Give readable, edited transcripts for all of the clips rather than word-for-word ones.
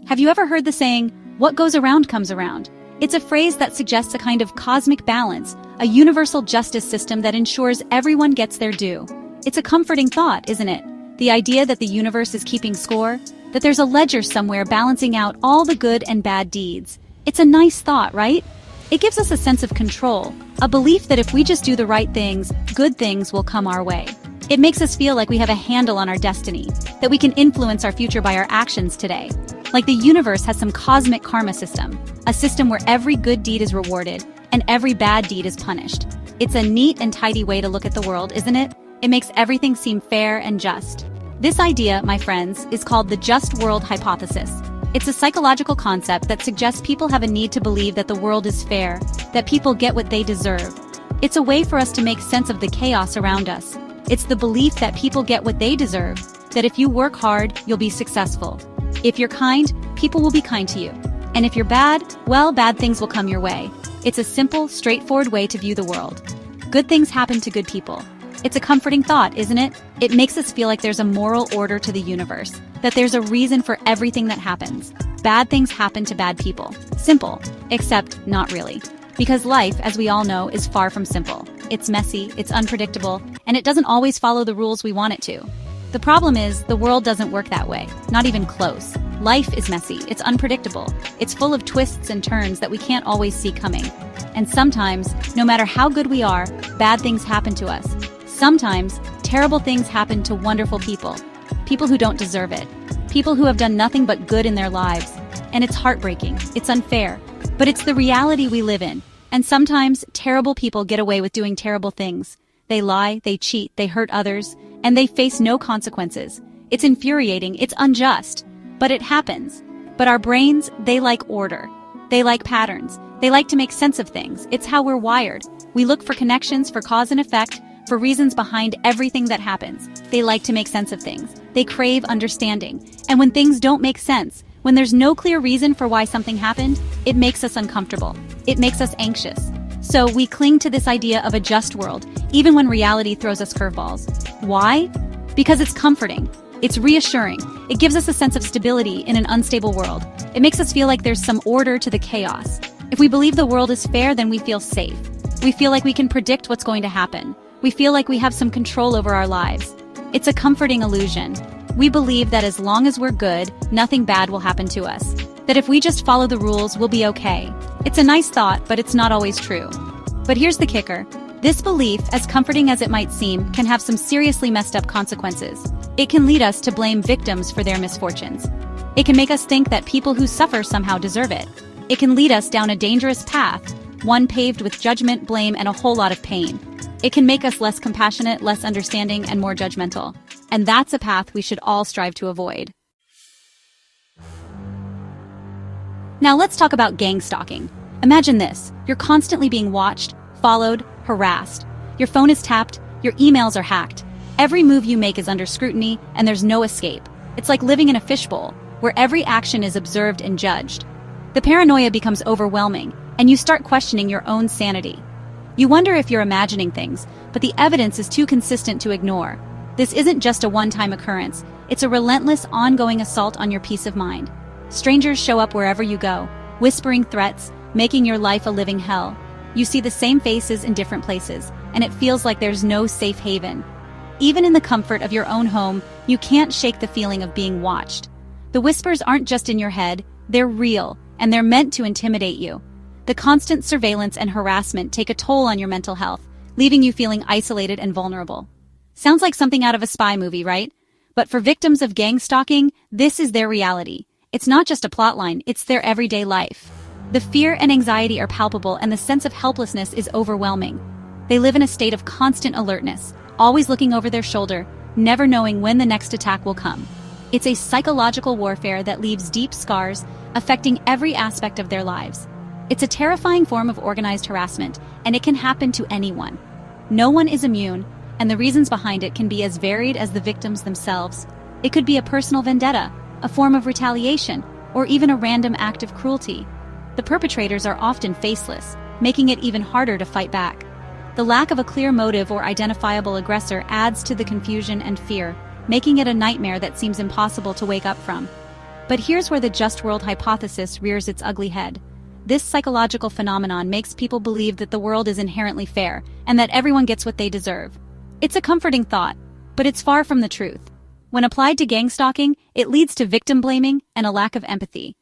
Have you ever heard the saying, "What goes around comes around"? It's a phrase that suggests a kind of cosmic balance, a universal justice system that ensures everyone gets their due. It's a comforting thought, isn't it? The idea that the universe is keeping score, that there's a ledger somewhere balancing out all the good and bad deeds. It's a nice thought, right? It gives us a sense of control, a belief that if we just do the right things, good things will come our way. It makes us feel like we have a handle on our destiny, that we can influence our future by our actions today. Like the universe has some cosmic karma system, a system where every good deed is rewarded and every bad deed is punished. It's a neat and tidy way to look at the world, isn't it? It makes everything seem fair and just. This idea, my friends, is called the just world hypothesis. It's a psychological concept that suggests people have a need to believe that the world is fair, that people get what they deserve. It's a way for us to make sense of the chaos around us. It's the belief that people get what they deserve, that if you work hard, you'll be successful. If you're kind, people will be kind to you. And if you're bad, well, bad things will come your way. It's a simple, straightforward way to view the world. Good things happen to good people. It's a comforting thought, isn't it? It makes us feel like there's a moral order to the universe, that there's a reason for everything that happens. Bad things happen to bad people. Simple, except not really. Because life, as we all know, is far from simple. It's messy, it's unpredictable, and it doesn't always follow the rules we want it to. The problem is, the world doesn't work that way, not even close. Life is messy, it's unpredictable, it's full of twists and turns that we can't always see coming. And sometimes, no matter how good we are, bad things happen to us. Sometimes, terrible things happen to wonderful people. People who don't deserve it. People who have done nothing but good in their lives. And it's heartbreaking, it's unfair, but it's the reality we live in. And sometimes, terrible people get away with doing terrible things. They lie, they cheat, they hurt others, and they face no consequences. It's infuriating, it's unjust, but it happens. But our brains, they like order. They like patterns. They like to make sense of things. It's how we're wired. We look for connections, for cause and effect, for reasons behind everything that happens. They like to make sense of things. They crave understanding. And when things don't make sense, when there's no clear reason for why something happened, it makes us uncomfortable. It makes us anxious. So we cling to this idea of a just world, even when reality throws us curveballs. Why? Because it's comforting. It's reassuring. It gives us a sense of stability in an unstable world. It makes us feel like there's some order to the chaos. If we believe the world is fair, then we feel safe. We feel like we can predict what's going to happen. We feel like we have some control over our lives. It's a comforting illusion. We believe that as long as we're good, nothing bad will happen to us. That if we just follow the rules, we'll be okay. It's a nice thought, but it's not always true. But here's the kicker. This belief, as comforting as it might seem, can have some seriously messed up consequences. It can lead us to blame victims for their misfortunes. It can make us think that people who suffer somehow deserve it. It can lead us down a dangerous path, one paved with judgment, blame, and a whole lot of pain. It can make us less compassionate, less understanding, and more judgmental. And that's a path we should all strive to avoid. Now let's talk about gang stalking. Imagine this. You're constantly being watched, followed, harassed. Your phone is tapped, your emails are hacked. Every move you make is under scrutiny, and there's no escape. It's like living in a fishbowl, where every action is observed and judged. The paranoia becomes overwhelming, and you start questioning your own sanity. You wonder if you're imagining things, but the evidence is too consistent to ignore. This isn't just a one-time occurrence. It's a relentless, ongoing assault on your peace of mind. Strangers show up wherever you go, whispering threats, making your life a living hell. You see the same faces in different places, and it feels like there's no safe haven. Even in the comfort of your own home, you can't shake the feeling of being watched. The whispers aren't just in your head, they're real, and they're meant to intimidate you. The constant surveillance and harassment take a toll on your mental health, leaving you feeling isolated and vulnerable. Sounds like something out of a spy movie, right? But for victims of gang stalking, this is their reality. It's not just a plotline, it's their everyday life. The fear and anxiety are palpable, and the sense of helplessness is overwhelming. They live in a state of constant alertness, always looking over their shoulder, never knowing when the next attack will come. It's a psychological warfare that leaves deep scars, affecting every aspect of their lives. It's a terrifying form of organized harassment, and it can happen to anyone. No one is immune, and the reasons behind it can be as varied as the victims themselves. It could be a personal vendetta, a form of retaliation, or even a random act of cruelty. The perpetrators are often faceless, making it even harder to fight back. The lack of a clear motive or identifiable aggressor adds to the confusion and fear, making it a nightmare that seems impossible to wake up from. But here's where the just world hypothesis rears its ugly head. This psychological phenomenon makes people believe that the world is inherently fair and that everyone gets what they deserve. It's a comforting thought, but it's far from the truth. When applied to gang stalking, it leads to victim blaming and a lack of empathy.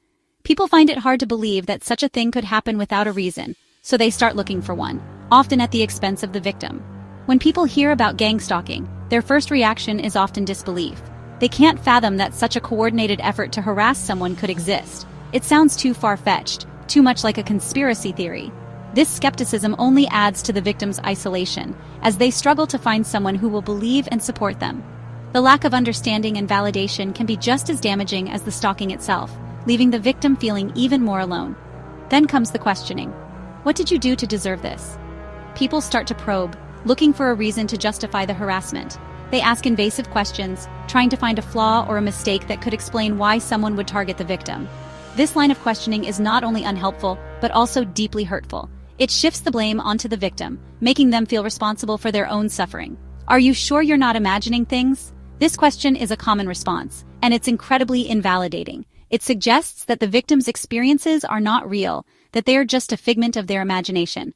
People find it hard to believe that such a thing could happen without a reason, so they start looking for one, often at the expense of the victim. When people hear about gang stalking, their first reaction is often disbelief. They can't fathom that such a coordinated effort to harass someone could exist. It sounds too far-fetched, too much like a conspiracy theory. This skepticism only adds to the victim's isolation, as they struggle to find someone who will believe and support them. The lack of understanding and validation can be just as damaging as the stalking itself, leaving the victim feeling even more alone. Then comes the questioning. What did you do to deserve this? People start to probe, looking for a reason to justify the harassment. They ask invasive questions, trying to find a flaw or a mistake that could explain why someone would target the victim. This line of questioning is not only unhelpful, but also deeply hurtful. It shifts the blame onto the victim, making them feel responsible for their own suffering. Are you sure you're not imagining things? This question is a common response, and it's incredibly invalidating. It suggests that the victim's experiences are not real, that they are just a figment of their imagination.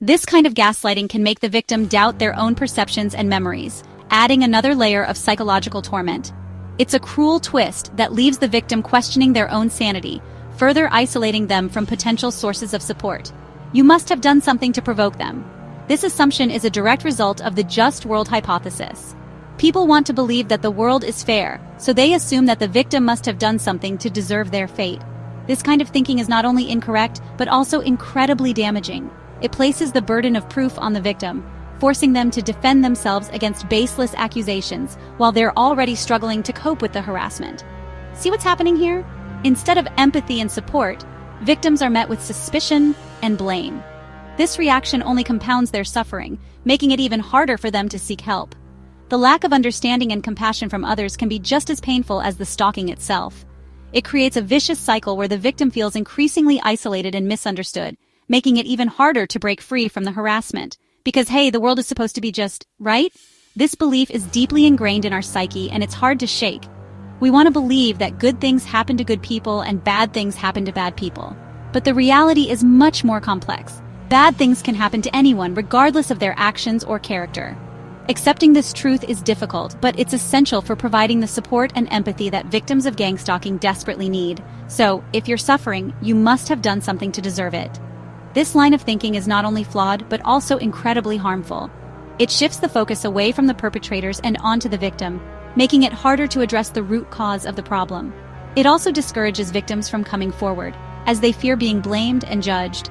This kind of gaslighting can make the victim doubt their own perceptions and memories, adding another layer of psychological torment. It's a cruel twist that leaves the victim questioning their own sanity, further isolating them from potential sources of support. You must have done something to provoke them. This assumption is a direct result of the just world hypothesis. People want to believe that the world is fair, so they assume that the victim must have done something to deserve their fate. This kind of thinking is not only incorrect, but also incredibly damaging. It places the burden of proof on the victim, forcing them to defend themselves against baseless accusations while they're already struggling to cope with the harassment. See what's happening here? Instead of empathy and support, victims are met with suspicion and blame. This reaction only compounds their suffering, making it even harder for them to seek help. The lack of understanding and compassion from others can be just as painful as the stalking itself. It creates a vicious cycle where the victim feels increasingly isolated and misunderstood, making it even harder to break free from the harassment. Because hey, the world is supposed to be just right? This belief is deeply ingrained in our psyche and it's hard to shake. We want to believe that good things happen to good people and bad things happen to bad people. But the reality is much more complex. Bad things can happen to anyone regardless of their actions or character. Accepting this truth is difficult, but it's essential for providing the support and empathy that victims of gang stalking desperately need. So, if you're suffering, you must have done something to deserve it. This line of thinking is not only flawed, but also incredibly harmful. It shifts the focus away from the perpetrators and onto the victim, making it harder to address the root cause of the problem. It also discourages victims from coming forward, as they fear being blamed and judged.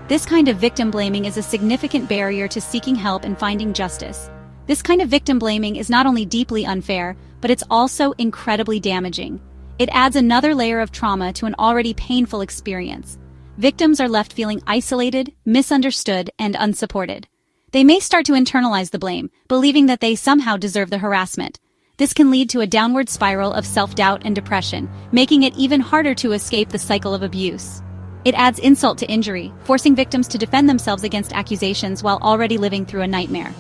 This kind of victim blaming is a significant barrier to seeking help and finding justice. This kind of victim blaming is not only deeply unfair, but it's also incredibly damaging. It adds another layer of trauma to an already painful experience. Victims are left feeling isolated, misunderstood, and unsupported. They may start to internalize the blame, believing that they somehow deserve the harassment. This can lead to a downward spiral of self-doubt and depression, making it even harder to escape the cycle of abuse. It adds insult to injury, forcing victims to defend themselves against accusations while already living through a nightmare.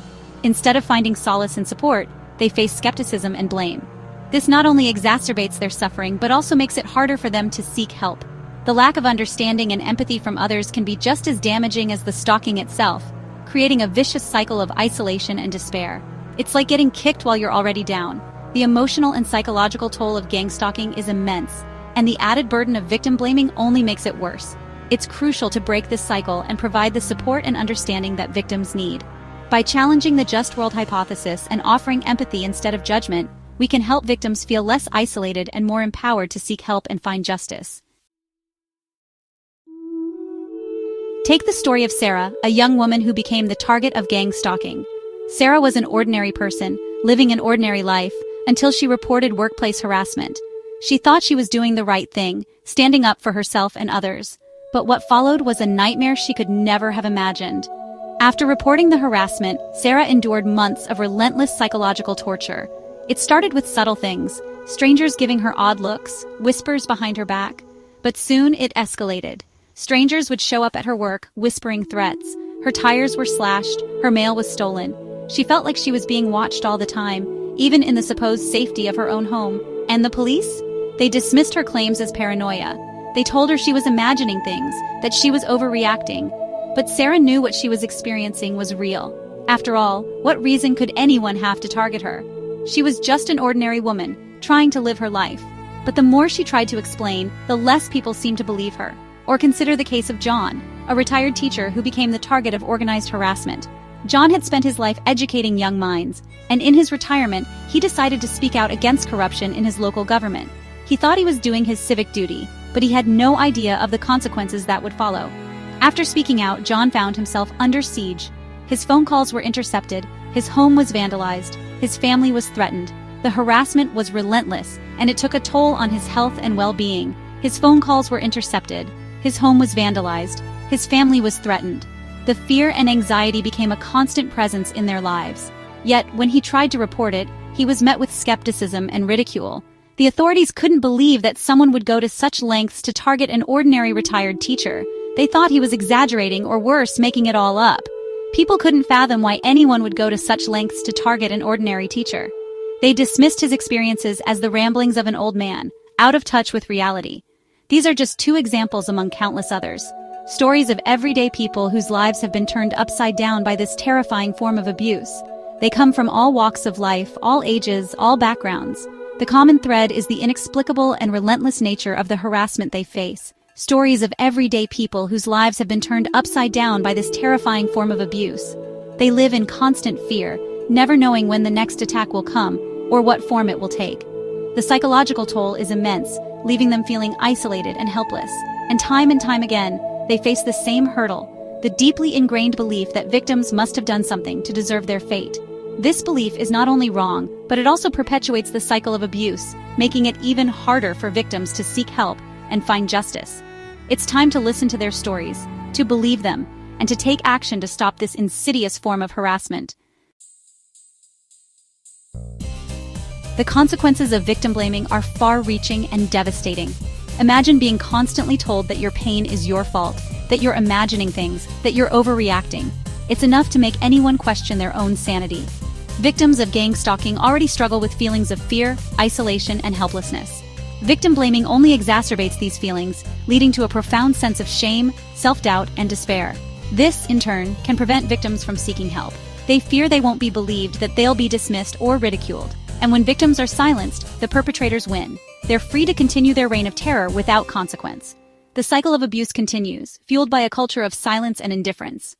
Instead of finding solace and support, they face skepticism and blame. This not only exacerbates their suffering, but also makes it harder for them to seek help. The lack of understanding and empathy from others can be just as damaging as the stalking itself, creating a vicious cycle of isolation and despair. It's like getting kicked while you're already down. The emotional and psychological toll of gang stalking is immense, and the added burden of victim blaming only makes it worse. It's crucial to break this cycle and provide the support and understanding that victims need. By challenging the just world hypothesis and offering empathy instead of judgment, we can help victims feel less isolated and more empowered to seek help and find justice. Take the story of Sarah, a young woman who became the target of gang stalking. Sarah was an ordinary person, living an ordinary life, until she reported workplace harassment. She thought she was doing the right thing, standing up for herself and others. But what followed was a nightmare she could never have imagined. After reporting the harassment, Sarah endured months of relentless psychological torture. It started with subtle things, strangers giving her odd looks, whispers behind her back. But soon it escalated. Strangers would show up at her work, whispering threats. Her tires were slashed, her mail was stolen. She felt like she was being watched all the time, even in the supposed safety of her own home. And the police? They dismissed her claims as paranoia. They told her she was imagining things, that she was overreacting. But Sarah knew what she was experiencing was real. After all, what reason could anyone have to target her? She was just an ordinary woman, trying to live her life. But the more she tried to explain, the less people seemed to believe her. Or consider the case of John, a retired teacher who became the target of organized harassment. John had spent his life educating young minds, and in his retirement, he decided to speak out against corruption in his local government. He thought he was doing his civic duty, but he had no idea of the consequences that would follow. After speaking out, John found himself under siege. His phone calls were intercepted, his home was vandalized, his family was threatened. The harassment was relentless, and it took a toll on his health and well-being. His phone calls were intercepted, his home was vandalized, his family was threatened. The fear and anxiety became a constant presence in their lives. Yet, when he tried to report it, he was met with skepticism and ridicule. The authorities couldn't believe that someone would go to such lengths to target an ordinary retired teacher. They thought he was exaggerating or worse, making it all up. People couldn't fathom why anyone would go to such lengths to target an ordinary teacher. They dismissed his experiences as the ramblings of an old man, out of touch with reality. These are just two examples among countless others. Stories of everyday people whose lives have been turned upside down by this terrifying form of abuse. They come from all walks of life, all ages, all backgrounds. The common thread is the inexplicable and relentless nature of the harassment they face. Stories of everyday people whose lives have been turned upside down by this terrifying form of abuse. They live in constant fear, never knowing when the next attack will come or what form it will take. The psychological toll is immense, leaving them feeling isolated and helpless. And time again, they face the same hurdle, the deeply ingrained belief that victims must have done something to deserve their fate. This belief is not only wrong, but it also perpetuates the cycle of abuse, making it even harder for victims to seek help and find justice. It's time to listen to their stories, to believe them, and to take action to stop this insidious form of harassment. The consequences of victim blaming are far-reaching and devastating. Imagine being constantly told that your pain is your fault, that you're imagining things, that you're overreacting. It's enough to make anyone question their own sanity. Victims of gang stalking already struggle with feelings of fear, isolation, and helplessness. Victim blaming only exacerbates these feelings, leading to a profound sense of shame, self-doubt, and despair. This, in turn, can prevent victims from seeking help. They fear they won't be believed, that they'll be dismissed or ridiculed. And when victims are silenced, the perpetrators win. They're free to continue their reign of terror without consequence. The cycle of abuse continues, fueled by a culture of silence and indifference.